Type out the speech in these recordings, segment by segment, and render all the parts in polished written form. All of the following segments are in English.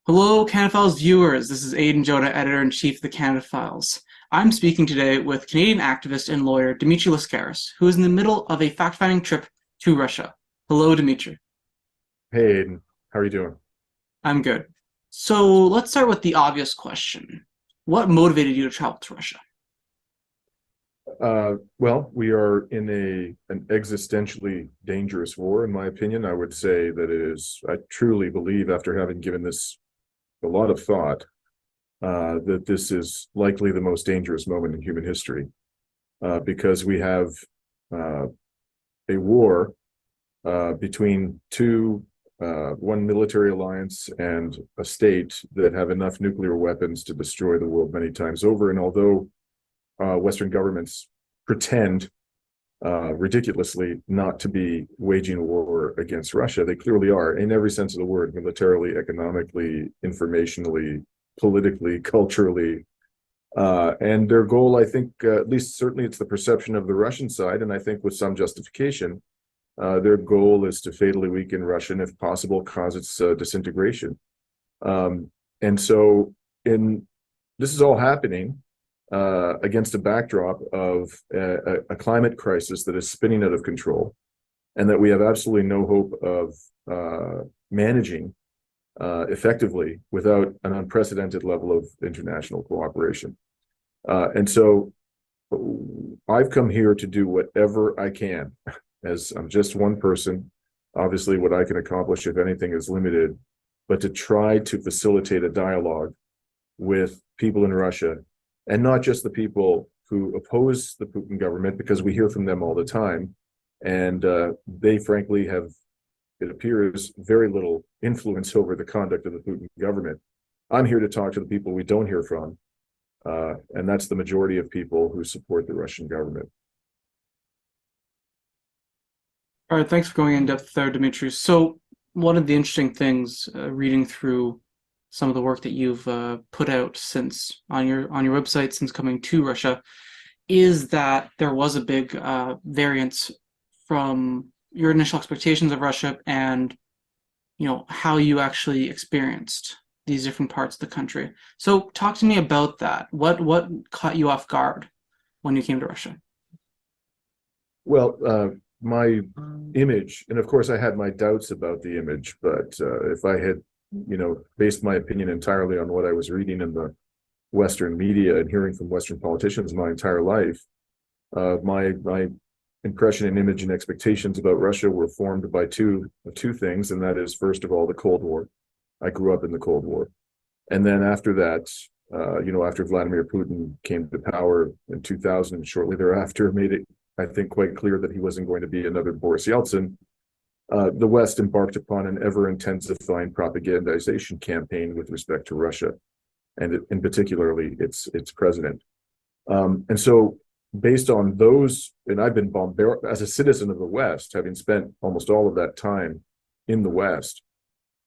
Hello, Canada Files viewers. This is Aidan Jonah, Editor-in-Chief of the Canada Files. I'm speaking today with Canadian activist and lawyer Dimitri Lascaris, who is in the middle of a fact-finding trip to Russia. Hello, Dimitri. Hey, Aiden, how are you doing? I'm good. So let's start with the obvious question. What motivated you to travel to Russia? Well, we are in an existentially dangerous war, in my opinion. I would say that it is, I truly believe, after having given this a lot of thought, that this is likely the most dangerous moment in human history, because we have uh, a war between one military alliance and a state that have enough nuclear weapons to destroy the world many times over. And although Western governments pretend ridiculously not to be waging a war against Russia. They clearly are, in every sense of the word, militarily, economically, informationally, politically, culturally. And their goal, I think, at least certainly it's the perception of the Russian side, and I think with some justification, their goal is to fatally weaken Russia and, if possible, cause its disintegration. And so this is all happening against a backdrop of a climate crisis that is spinning out of control, and that we have absolutely no hope of managing effectively without an unprecedented level of international cooperation. And so I've come here to do whatever I can, as I'm just one person. Obviously, what I can accomplish, if anything, is limited, but to try to facilitate a dialogue with people in Russia, and not just the people who oppose the Putin government, because we hear from them all the time. And they frankly have, it appears, very little influence over the conduct of the Putin government. I'm here to talk to the people we don't hear from, and that's the majority of people who support the Russian government. All right, thanks for going in depth there, Dimitri. So one of the interesting things, reading through some of the work that you've put out since on your website since coming to Russia, is that there was a big variance from your initial expectations of Russia and how you actually experienced these different parts of the country. So talk to me about that. What caught you off guard when you came to Russia? Well, my image, and of course I had my doubts about the image, but if I had, based my opinion entirely on what I was reading in the Western media and hearing from Western politicians my entire life, my impression and image and expectations about Russia were formed by two things, and that is, first of all, the Cold War. I grew up in the Cold War, and then after that, after Vladimir Putin came to power in 2000, shortly thereafter, made it, I think, quite clear that he wasn't going to be another Boris Yeltsin. The West embarked upon an ever-intensifying propagandization campaign with respect to Russia, and in particularly its president. And so, based on those, and I've been bombarded as a citizen of the West, having spent almost all of that time in the West.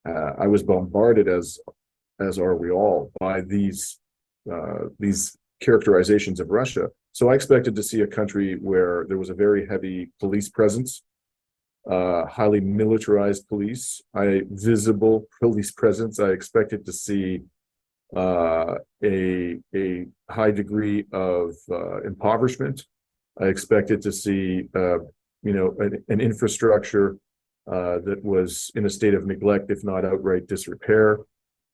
I was bombarded, as are we all, by these characterizations of Russia. So I expected to see a country where there was a very heavy police presence, highly militarized police, visible police presence. I expected to see a high degree of impoverishment. I expected to see an infrastructure that was in a state of neglect, if not outright disrepair,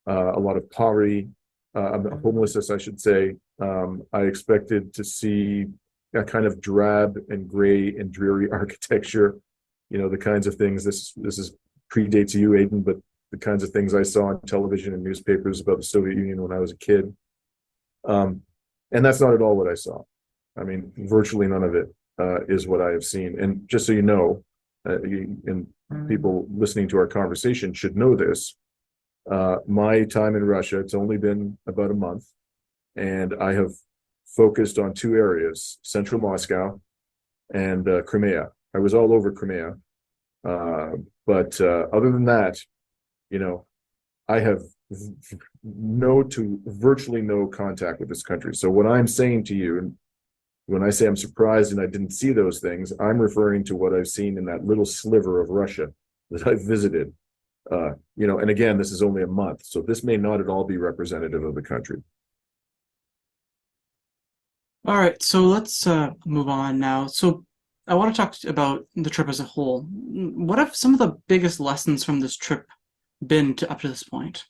a lot of poverty, homelessness, I should say. I expected to see a kind of drab and gray and dreary architecture, the kinds of things, this is predates you, Aidan, but the kinds of things I saw on television and newspapers about the Soviet Union when I was a kid. And that's not at all what I saw. I mean, virtually none of it is what I have seen. And just so you know, and people listening to our conversation should know this, my time in Russia, it's only been about a month, and I have focused on two areas: central Moscow and Crimea. I was all over Crimea. But other than that, I have virtually no contact with this country. So what I'm saying to you, and when I say I'm surprised and I didn't see those things, I'm referring to what I've seen in that little sliver of Russia that I've visited. And again, this is only a month, so this may not at all be representative of the country. All right, so let's move on now. So I want to talk about the trip as a whole. What have some of the biggest lessons from this trip been up to this point?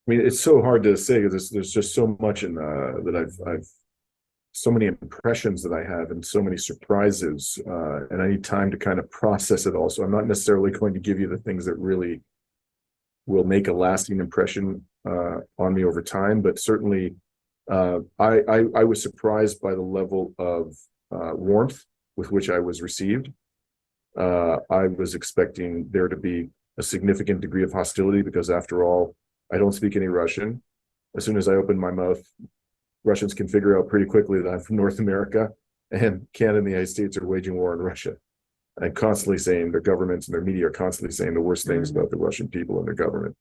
I mean, it's so hard to say because there's just so much in that I've so many impressions that I have and so many surprises, and I need time to kind of process it all. So I'm not necessarily going to give you the things that really will make a lasting impression on me over time, but certainly I was surprised by the level of warmth with which I was received. I was expecting there to be a significant degree of hostility because, after all, I don't speak any Russian. As soon as I open my mouth, Russians can figure out pretty quickly that I'm from North America, and Canada and the United States are waging war on Russia and constantly saying, their governments and their media are constantly saying the worst things about the Russian people and their government.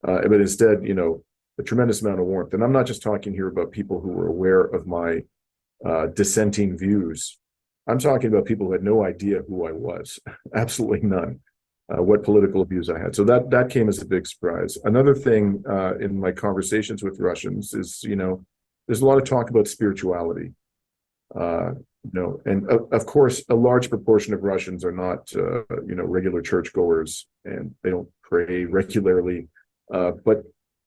But instead, a tremendous amount of warmth. And I'm not just talking here about people who were aware of my dissenting views. I'm talking about people who had no idea who I was, absolutely none, what political views I had. So that came as a big surprise. Another thing in my conversations with Russians is, there's a lot of talk about spirituality. And of course, a large proportion of Russians are not, regular churchgoers, and they don't pray regularly. But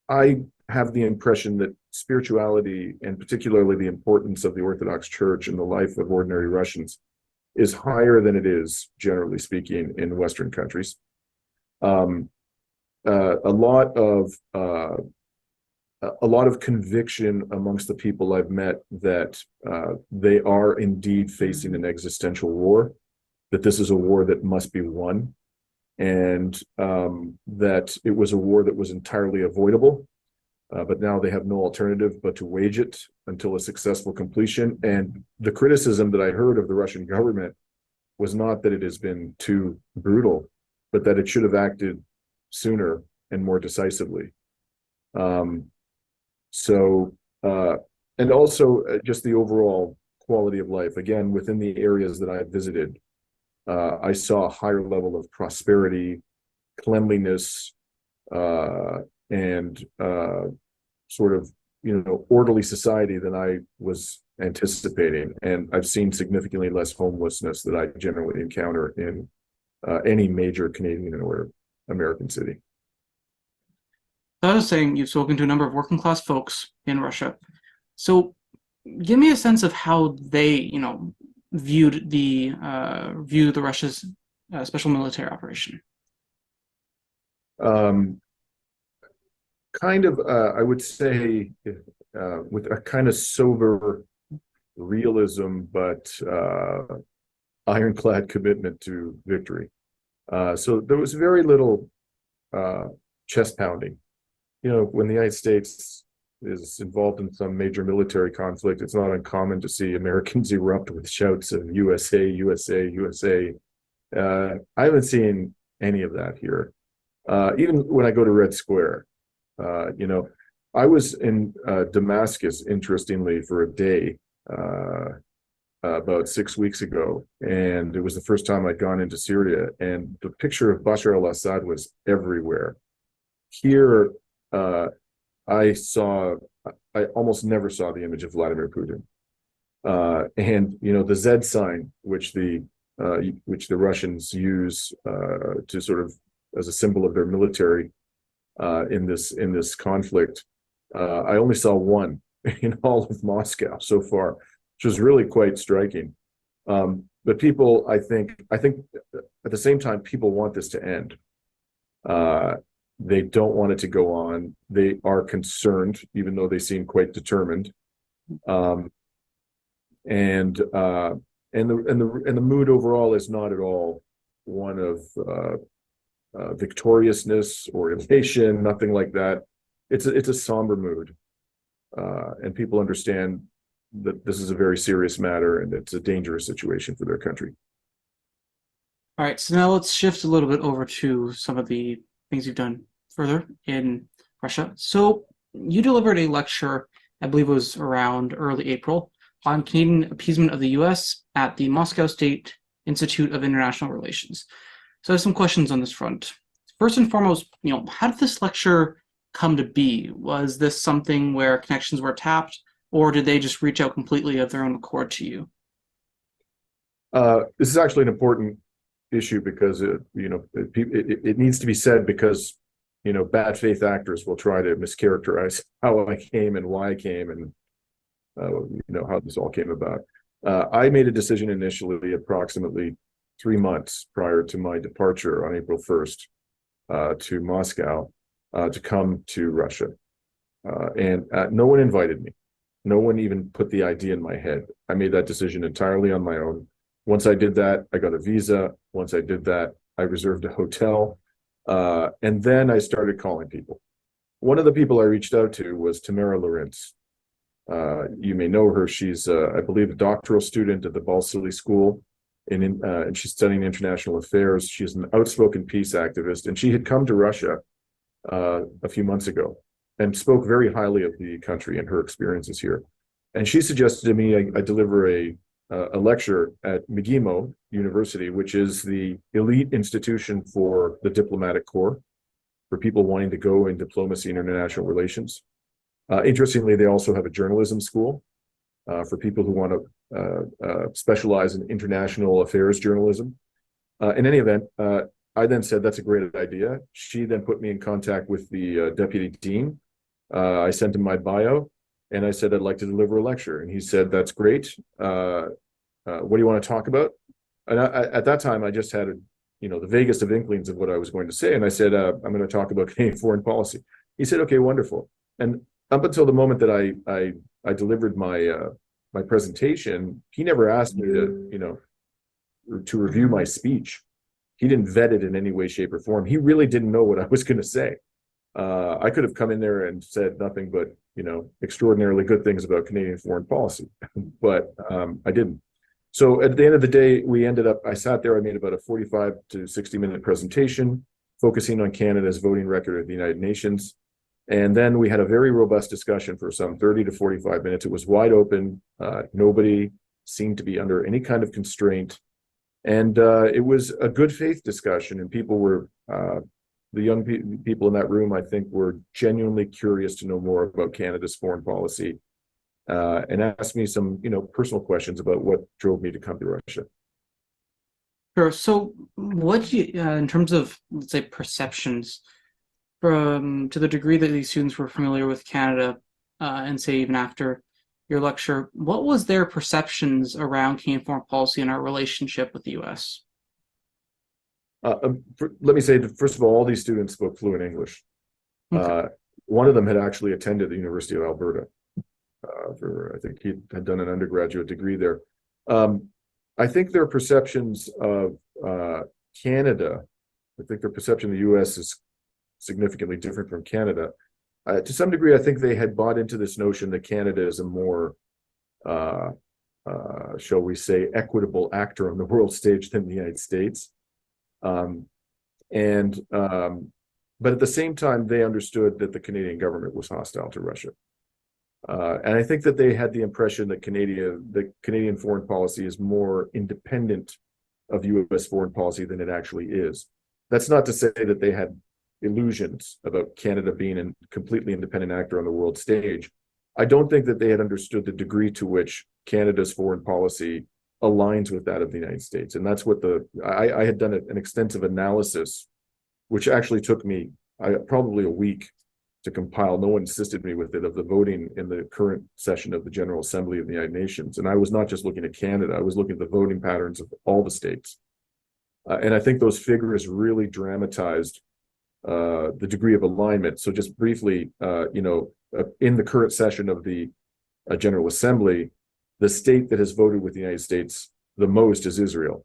I have the impression that spirituality, and particularly the importance of the Orthodox Church in the life of ordinary Russians, is higher than it is, generally speaking, in Western countries. A lot of conviction amongst the people I've met that they are indeed facing an existential war, that this is a war that must be won, and that it was a war that was entirely avoidable, but now they have no alternative but to wage it until a successful completion. And the criticism that I heard of the Russian government was not that it has been too brutal, but that it should have acted sooner and more decisively. And also just the overall quality of life. Again, within the areas that I visited, I saw a higher level of prosperity, cleanliness, and sort of, orderly society than I was anticipating. And I've seen significantly less homelessness that I generally encounter in any major Canadian or American city. I was saying you've spoken to a number of working class folks in Russia. So give me a sense of how they, viewed the Russia's special military operation. I would say, with a kind of sober realism, but ironclad commitment to victory. So there was very little chest pounding. When the United States is involved in some major military conflict, it's not uncommon to see Americans erupt with shouts of USA, USA, USA. I haven't seen any of that here. Even when I go to Red Square, I was in Damascus, interestingly, for a day about 6 weeks ago, and it was the first time I'd gone into Syria, and the picture of Bashar al-Assad was everywhere. Here, I almost never saw the image of Vladimir Putin. And the Z sign, which the Russians use to sort of as a symbol of their military in this conflict, I only saw one in all of Moscow so far, which was really quite striking. But people, I think at the same time, people want this to end. They don't want it to go on. They are concerned, even though they seem quite determined. And the mood overall is not at all one of victoriousness or elation, nothing like that. It's a somber mood, and people understand that this is a very serious matter and it's a dangerous situation for their country. All right, so now let's shift a little bit over to some of the things you've done further in Russia. So you delivered a lecture, I believe it was around early April, on Canadian appeasement of the U.S. at the Moscow State Institute of International Relations. So I have some questions on this front. First and foremost, how did this lecture come to be? Was this something where connections were tapped, or did they just reach out completely of their own accord to you? This is actually an important issue because it needs to be said because bad faith actors will try to mischaracterize how I came and why I came and how this all came about. I made a decision initially approximately 3 months prior to my departure on April 1st to Moscow to come to Russia. And no one invited me. No one even put the idea in my head. I made that decision entirely on my own. Once I did that, I got a visa. Once I did that, I reserved a hotel. And then I started calling people. One of the people I reached out to was Tamara Lorenz. You may know her. She's, I believe, a doctoral student at the Balsillie School, and she's studying international affairs. She's an outspoken peace activist, and she had come to Russia a few months ago and spoke very highly of the country and her experiences here. And she suggested to me I deliver a lecture at McGill University, which is the elite institution for the diplomatic corps, for people wanting to go in diplomacy and international relations. Interestingly, they also have a journalism school for people who want to specialize in international affairs journalism. In any event, I then said, that's a great idea. She then put me in contact with the deputy dean. I sent him my bio, and I said, I'd like to deliver a lecture. And he said, that's great. What do you want to talk about? And at that time, I just had the vaguest of inklings of what I was going to say. And I said, I'm going to talk about Canadian foreign policy. He said, okay, wonderful. And up until the moment that I delivered my presentation, he never asked me to review my speech. He didn't vet it in any way, shape, or form. He really didn't know what I was going to say. I could have come in there and said nothing but extraordinarily good things about Canadian foreign policy, but I didn't. So at the end of the day, I sat there, I made about a 45 to 60-minute presentation focusing on Canada's voting record at the United Nations. And then we had a very robust discussion for some 30 to 45 minutes. It was wide open. Nobody seemed to be under any kind of constraint. And it was a good faith discussion. And people were, the young people in that room, I think, were genuinely curious to know more about Canada's foreign policy and asked me some, personal questions about what drove me to come to Russia. Sure. So what do you, in terms of, let's say, perceptions, to the degree that these students were familiar with Canada, and say even after your lecture, what was their perceptions around Canadian foreign policy and our relationship with the U.S.? Let me say that, first of all these students spoke fluent English. Okay. One of them had actually attended the University of Alberta. I think he had done an undergraduate degree there. I think their perceptions of Canada, I think their perception of the U.S. is significantly different from Canada. To some degree, I think they had bought into this notion that Canada is a more, shall we say, equitable actor on the world stage than the United States. But at the same time, they understood that the Canadian government was hostile to Russia. And I think that they had the impression that Canadian foreign policy is more independent of U.S. foreign policy than it actually is. That's not to say that they had illusions about Canada being a completely independent actor on the world stage. I don't think that they had understood the degree to which Canada's foreign policy aligns with that of the United States. And that's what I had done an extensive analysis, which actually took me probably a week to compile. No one assisted me with it, of the voting in the current session of the General Assembly of the United Nations. And I was not just looking at Canada, I was looking at the voting patterns of all the states. And I think those figures really dramatized the degree of alignment. So just briefly, in the current session of the General Assembly, the state that has voted with the United States the most is Israel.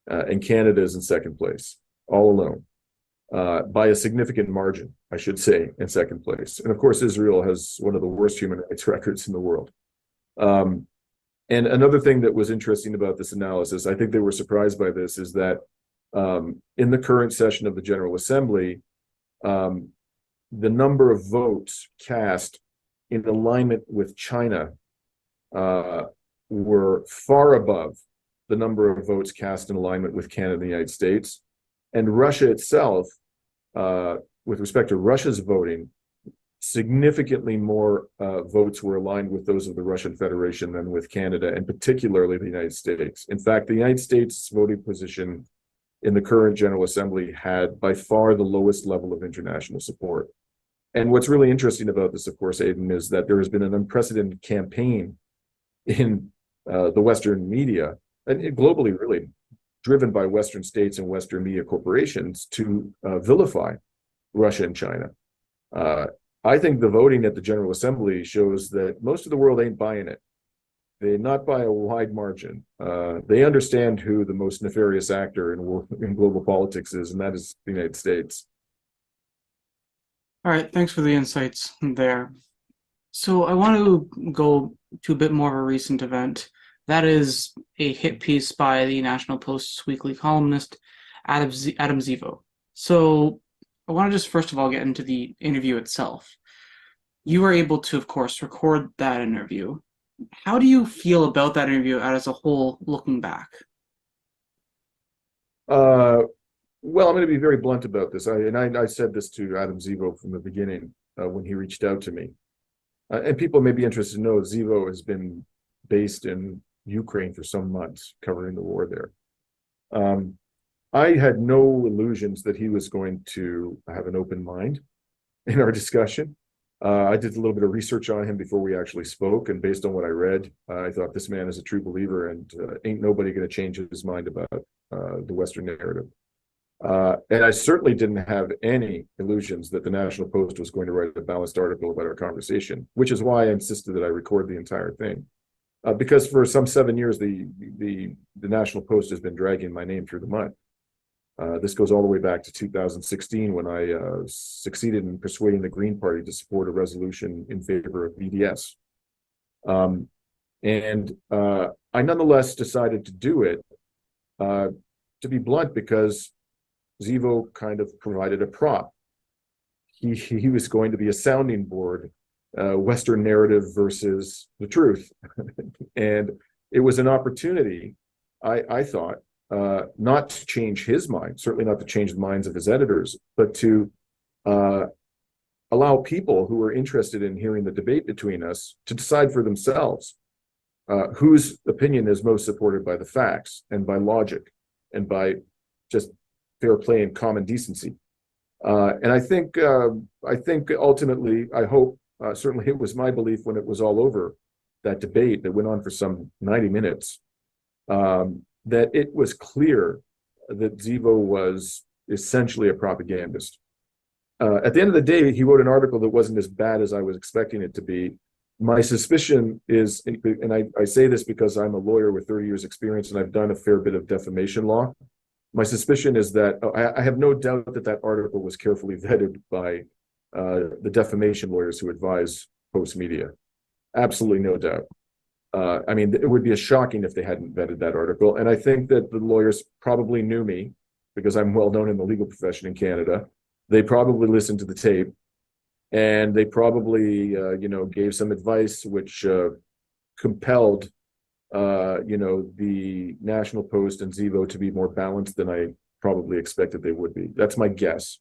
And Canada is in second place, all alone. By a significant margin, I should say, in second place. And of course, Israel has one of the worst human rights records in the world. And another thing that was interesting about this analysis, I think they were surprised by this, is that in the current session of the General Assembly, the number of votes cast in alignment with China were far above the number of votes cast in alignment with Canada and the United States. And Russia itself, with respect to Russia's voting, significantly more votes were aligned with those of the Russian Federation than with Canada, and particularly the United States. In fact, the United States voting position in the current General Assembly had by far the lowest level of international support. And what's really interesting about this, of course, Aidan, is that there has been an unprecedented campaign in the Western media, and globally really, driven by Western states and Western media corporations to vilify Russia and China. I think the voting at the General Assembly shows that most of the world ain't buying it. They not by a wide margin. They understand who the most nefarious actor in global politics is, and that is the United States. All right, thanks for the insights there. So I want to go to a bit more of a recent event. That is a hit piece by the National Post's weekly columnist, Adam Zevo. So I want to just first of all get into the interview itself. You were able to, of course, record that interview. How do you feel about that interview as a whole, looking back? Well, I'm going to be very blunt about this. I said this to Adam Zevo from the beginning when he reached out to me. And people may be interested to know Zevo has been based in Ukraine for some months, covering the war there. I had no illusions that he was going to have an open mind in our discussion. I did a little bit of research on him before we actually spoke, and based on what I read, I thought this man is a true believer, and ain't nobody going to change his mind about the Western narrative. And I certainly didn't have any illusions that the National Post was going to write a balanced article about our conversation, which is why I insisted that I record the entire thing. Because for some 7 years, the National Post has been dragging my name through the mud. This goes all the way back to 2016 when I succeeded in persuading the Green Party to support a resolution in favor of BDS. I nonetheless decided to do it, to be blunt, because Zevo kind of provided a prop. He was going to be a sounding board, Western narrative versus the truth. And it was an opportunity, I thought, not to change his mind, certainly not to change the minds of his editors, but to allow people who are interested in hearing the debate between us to decide for themselves whose opinion is most supported by the facts and by logic and by just fair play and common decency. And I think ultimately, I hope, certainly it was my belief when it was all over, that debate that went on for some 90 minutes, that it was clear that Zevo was essentially a propagandist. At the end of the day, he wrote an article that wasn't as bad as I was expecting it to be. My suspicion is, and I say this because I'm a lawyer with 30 years experience and I've done a fair bit of defamation law. My suspicion is that I have no doubt that that article was carefully vetted by the defamation lawyers who advise Post Media. Absolutely no doubt. I mean, it would be shocking if they hadn't vetted that article. And I think that the lawyers probably knew me because I'm well known in the legal profession in Canada. They probably listened to the tape, and they probably, gave some advice which compelled, the National Post and Zevo to be more balanced than I probably expected they would be. That's my guess.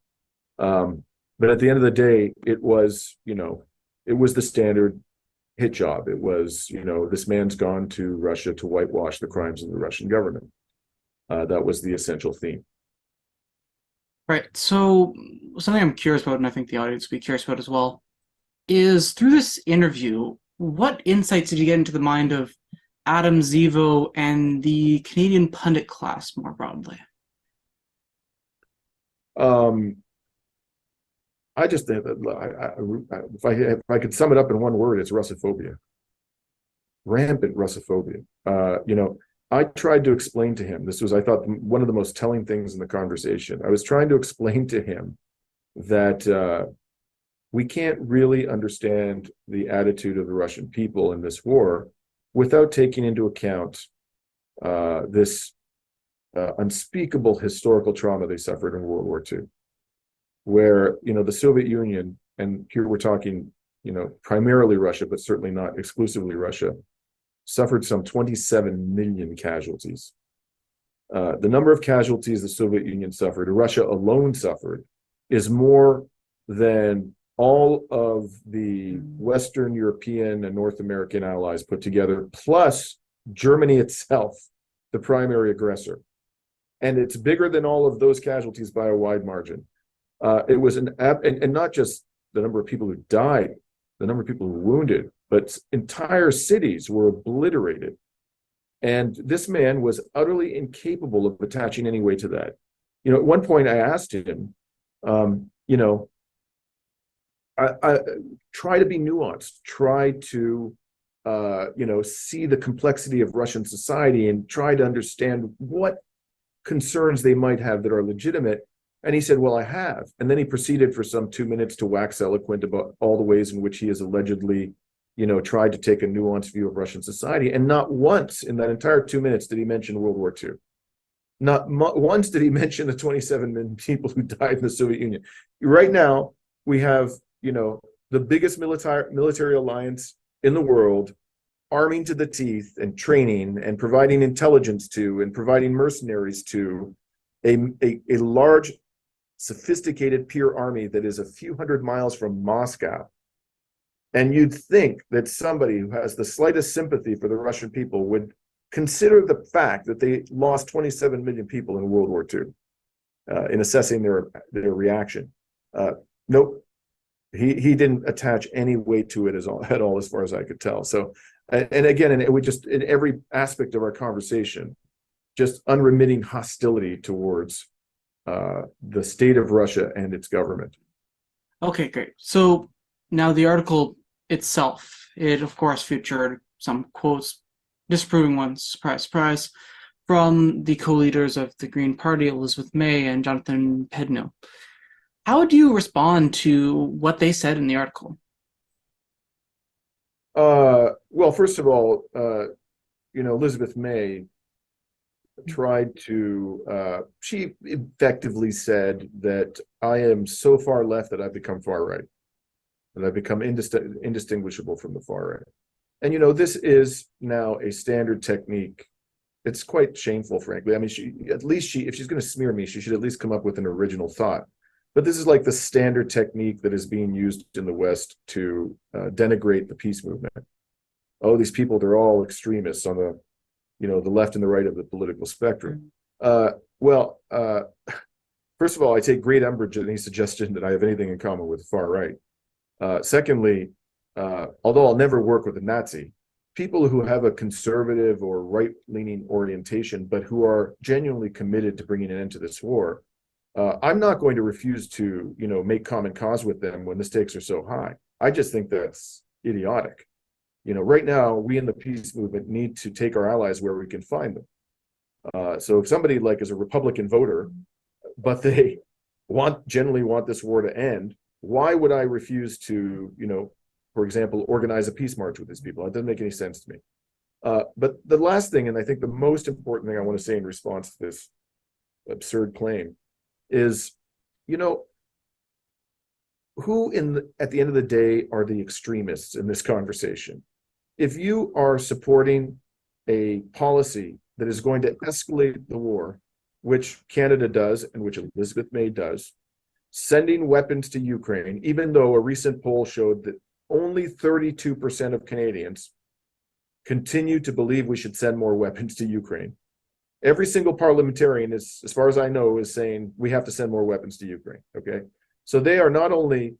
But at the end of the day, it was the standard hit job. It was, this man's gone to Russia to whitewash the crimes of the Russian government. That was the essential theme. Right. So something I'm curious about, and I think the audience will be curious about as well, is through this interview, what insights did you get into the mind of Adam Zevo and the Canadian pundit class more broadly? I just think that if I could sum it up in one word, it's Russophobia. Rampant Russophobia. I tried to explain to him, this was, I thought, one of the most telling things in the conversation. I was trying to explain to him that we can't really understand the attitude of the Russian people in this war without taking into account this unspeakable historical trauma they suffered in World War II, where, the Soviet Union, and here we're talking, primarily Russia, but certainly not exclusively Russia, suffered some 27 million casualties. The number of casualties the Soviet Union suffered, Russia alone suffered, is more than all of the Western European and North American allies put together, plus Germany itself, the primary aggressor. And it's bigger than all of those casualties by a wide margin. It was and not just the number of people who died, the number of people who were wounded, but entire cities were obliterated. And this man was utterly incapable of attaching any weight to that. You know, at one point I asked him, you know, I try to be nuanced, try to, you know, see the complexity of Russian society and try to understand what concerns they might have that are legitimate. And he said, well, I have. And then he proceeded for some 2 minutes to wax eloquent about all the ways in which he has allegedly, you know, tried to take a nuanced view of Russian society. And not once in that entire 2 minutes did he mention World War II. Not once did he mention the 27 million people who died in the Soviet Union. Right now, we have, you know, the biggest military alliance in the world, arming to the teeth and training and providing intelligence to and providing mercenaries to a large, sophisticated peer army that is a few hundred miles from Moscow. And you'd think that somebody who has the slightest sympathy for the Russian people would consider the fact that they lost 27 million people in World War II in assessing their reaction. Nope. He didn't attach any weight to it at all, as far as I could tell. So, and again, and it would just, in every aspect of our conversation, just unremitting hostility towards the state of Russia and its government. Okay, great. So now the article itself, it of course featured some quotes, disproving ones, surprise, surprise, from the co-leaders of the Green Party, Elizabeth May and Jonathan Pedno. How do you respond to what they said in the article? Well, first of all, you know, Elizabeth May tried to, she effectively said that I am so far left that I've become far right, that I've become indistinguishable from the far right. And, you know, this is now a standard technique. It's quite shameful, frankly. I mean, if she's going to smear me, she should at least come up with an original thought. But this is like the standard technique that is being used in the West to denigrate the peace movement. Oh, these people, they're all extremists on the, you know, the left and the right of the political spectrum. Well, first of all, I take great umbrage at any suggestion that I have anything in common with the far right. Secondly, although I'll never work with a Nazi, people who have a conservative or right-leaning orientation, but who are genuinely committed to bringing an end to this war, I'm not going to refuse to, you know, make common cause with them when the stakes are so high. I just think that's idiotic. You know, right now, we in the peace movement need to take our allies where we can find them. So if somebody like is a Republican voter, but they generally want this war to end, why would I refuse to, you know, for example, organize a peace march with these people? It doesn't make any sense to me. But the last thing, and I think the most important thing I want to say in response to this absurd claim is, you know, who at the end of the day are the extremists in this conversation? If you are supporting a policy that is going to escalate the war, which Canada does and which Elizabeth May does, sending weapons to Ukraine, even though a recent poll showed that only 32% of Canadians continue to believe we should send more weapons to Ukraine. Every single parliamentarian is, as far as I know, is saying we have to send more weapons to Ukraine. Okay, so they are not only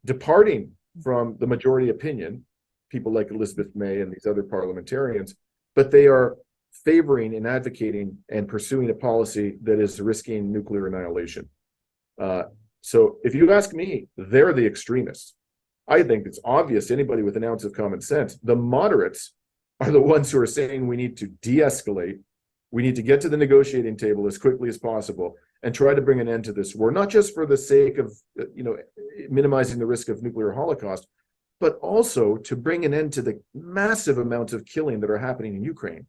departing from the majority opinion, people like Elizabeth May and these other parliamentarians, but they are favoring and advocating and pursuing a policy that is risking nuclear annihilation. So if you ask me, they're the extremists. I think it's obvious to anybody with an ounce of common sense. The moderates are the ones who are saying we need to de-escalate. We need to get to the negotiating table as quickly as possible and try to bring an end to this war, not just for the sake of, you know, minimizing the risk of nuclear holocaust, but also to bring an end to the massive amounts of killing that are happening in Ukraine.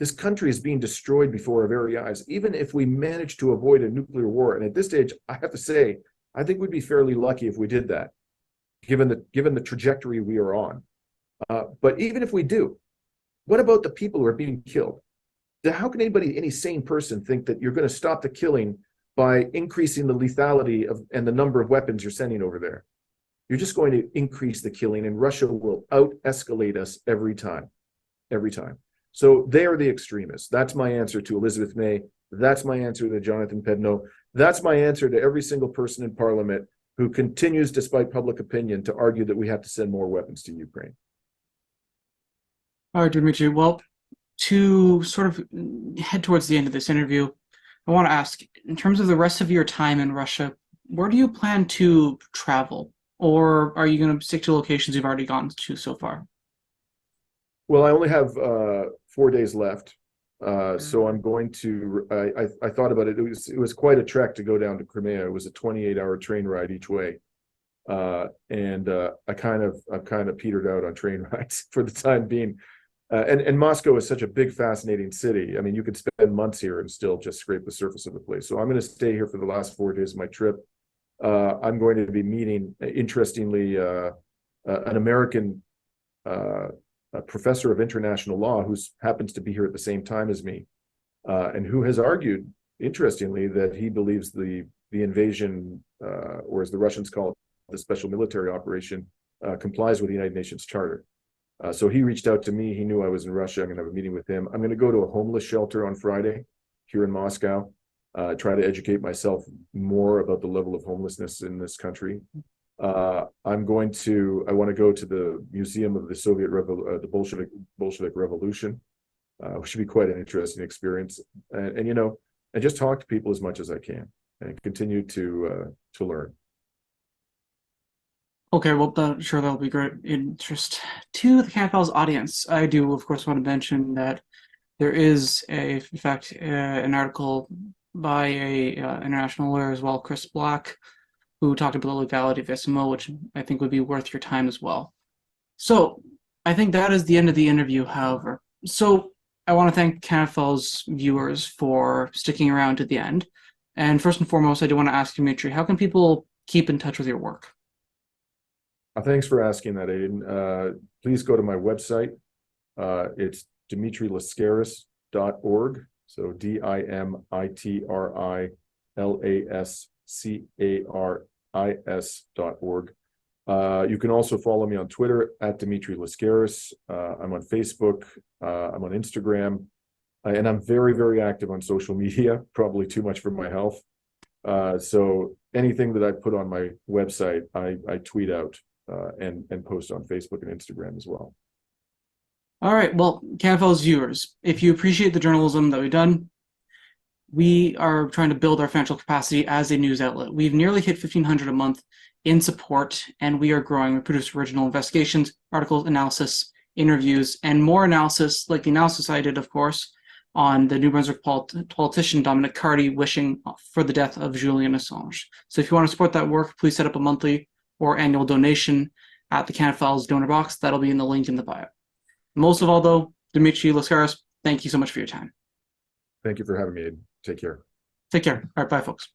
This country is being destroyed before our very eyes. Even if we manage to avoid a nuclear war, and at this stage, I have to say, I think we'd be fairly lucky if we did that, given the trajectory we are on. But even if we do, what about the people who are being killed? how can any sane person think that you're going to stop the killing by increasing the lethality and the number of weapons you're sending over there? You're just going to increase the killing, and Russia will out-escalate us every time. Every time. So they are the extremists. That's my answer to Elizabeth May. That's my answer to Jonathan Pedno. That's my answer to every single person in Parliament who continues, despite public opinion, to argue that we have to send more weapons to Ukraine. All right, Dimitri. Well, to sort of head towards the end of this interview, I want to ask, in terms of the rest of your time in Russia, where do you plan to travel? Or are you going to stick to locations you've already gone to so far? Well, I only have 4 days left. So I'm going to, I thought about it. It was quite a trek to go down to Crimea. It was a 28-hour train ride each way. I've kind of petered out on train rides for the time being. And Moscow is such a big, fascinating city. I mean, you could spend months here and still just scrape the surface of the place. So I'm going to stay here for the last 4 days of my trip. I'm going to be meeting, interestingly, an American a professor of international law who happens to be here at the same time as me, and who has argued, interestingly, that he believes the invasion, or as the Russians call it, the special military operation, complies with the United Nations Charter. So he reached out to me. He knew I was in Russia. I'm going to have a meeting with him. I'm going to go to a homeless shelter on Friday here in Moscow, try to educate myself more about the level of homelessness in this country. I want to go to the Museum of the the Bolshevik Revolution, which should be quite an interesting experience. And just talk to people as much as I can and continue to learn. Okay, well, sure, that'll be great interest to the CanFiles audience. I do, of course, want to mention that there is, in fact, an article by a international lawyer as well, Chris Black, who talked about the legality of SMO, which I think would be worth your time as well. So I think that is the end of the interview, however. So I want to thank CanFiles viewers for sticking around to the end. And first and foremost, I do want to ask Dimitri, how can people keep in touch with your work? Thanks for asking that, Aidan. Please go to my website. It's dimitrilascaris.org. So DIMITRILASCARIS.org. You can also follow me on Twitter at Dimitri Lascaris. I'm on Facebook. I'm on Instagram. And I'm very, very active on social media, probably too much for my health. So anything that I put on my website, I tweet out and post on Facebook and Instagram as well. All right, well, CanFiles viewers, if you appreciate the journalism that we've done, we are trying to build our financial capacity as a news outlet. We've nearly hit 1,500 a month in support, and we are growing. We produce original investigations, articles, analysis, interviews, and more analysis, like the analysis I did, of course, on the New Brunswick politician Dominic Carty wishing for the death of Julian Assange. So if you want to support that work, please set up a monthly or annual donation at the CanFiles donor box. That'll be in the link in the bio. Most of all, though, Dimitri Lascaris, thank you so much for your time. Thank you for having me. Take care. Take care. All right, bye, folks.